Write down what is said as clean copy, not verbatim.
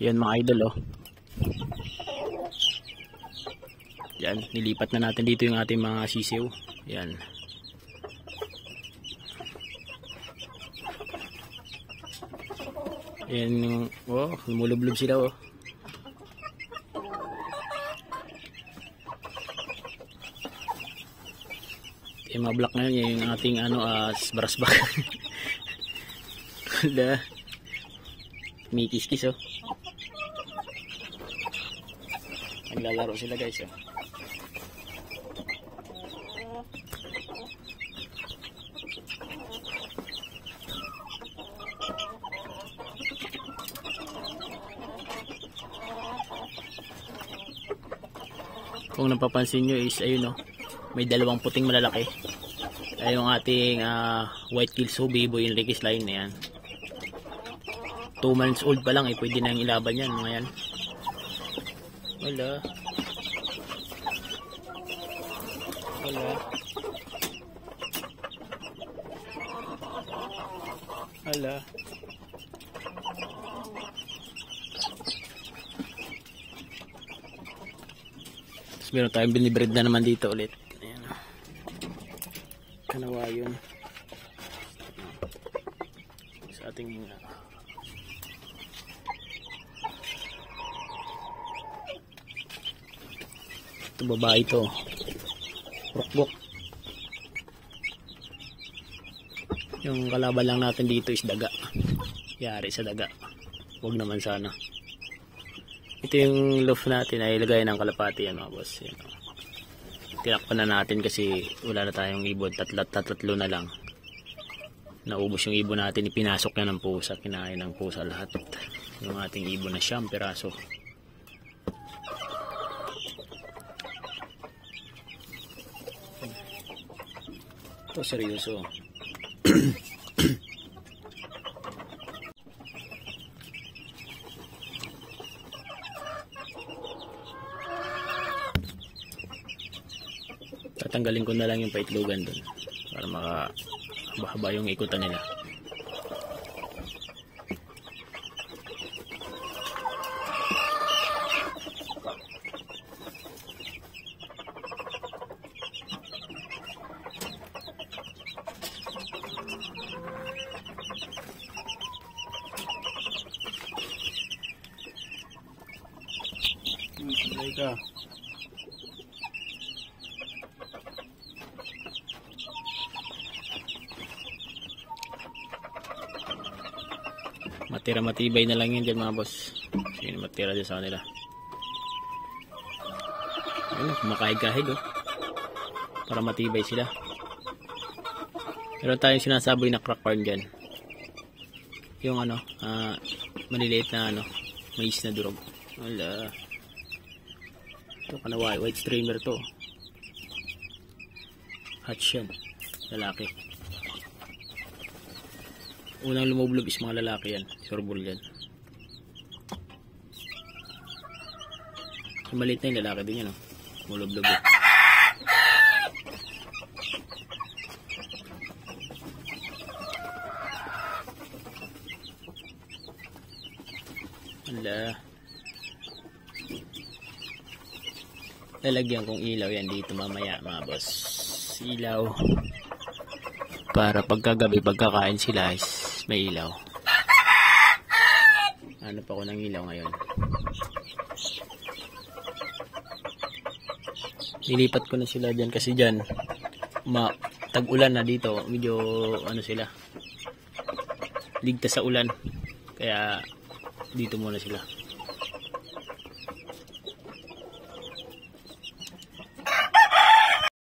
Yan mga idol oh. Yan, nilipat na natin dito yung ating mga sisiw. Yan. Yan yung, oh, lumulublob sila oh. Yung mga black ngayon, yung ating brasbak. Wala. May kiskis oh. Naglalaro sila guys oh. Kung napapansin nyo is ayun oh, may dalawang puting malalaki. Ay yung ating white kilso Bibo Enriquez line na yan. 2 months old pa lang eh, pwede na yung ilaban yan mga yan. Wala. Wala. Wala. Tapos meron tayong binibreed na naman dito ulit. Ayan. Kanawa yun. Sa ating ito babae ito. Rokbok. Yung kalaban lang natin dito is daga. Yari sa daga. Huwag naman sana. Ito yung loft natin ay ilagay ng kalapati yan mga boss. Yan. Tinakpan na natin kasi wala na tayong ibon. Tatlo na lang. Naubos yung ibon natin. Ipinasok na ng pusa. Kinain ng pusa lahat. Yung ating ibon na 9 piraso. Ito seryoso. Tatanggalin ko na lang yung paitlugan dun para makahaba yung ikutan nila. Ka. Matira matibay na lang yun dyan mga boss. Sino matira dyan sa kanila. Ayun, kumakahig-kahig oh. Para matibay sila. Meron tayong sinasaboy na crack corn dyan. Yung maliliit na mais na durog. Wala. Ito kanawa, white streamer to. Hatch yan. Lalaki. Unang lumublob is mga lalaki yan. Sorbol yan. Maliit na yung lalaki din yan. Mulublob eh. Wala. Lalagyan kong ilaw yan dito mamaya mga boss. Ilaw para pagkagabi pagkakain sila is may ilaw. Ano pa ko ng ilaw ngayon. Nilipat ko na sila dyan kasi dyan tag-ulan na dito. Medyo sila ligtas sa ulan kaya dito muna sila.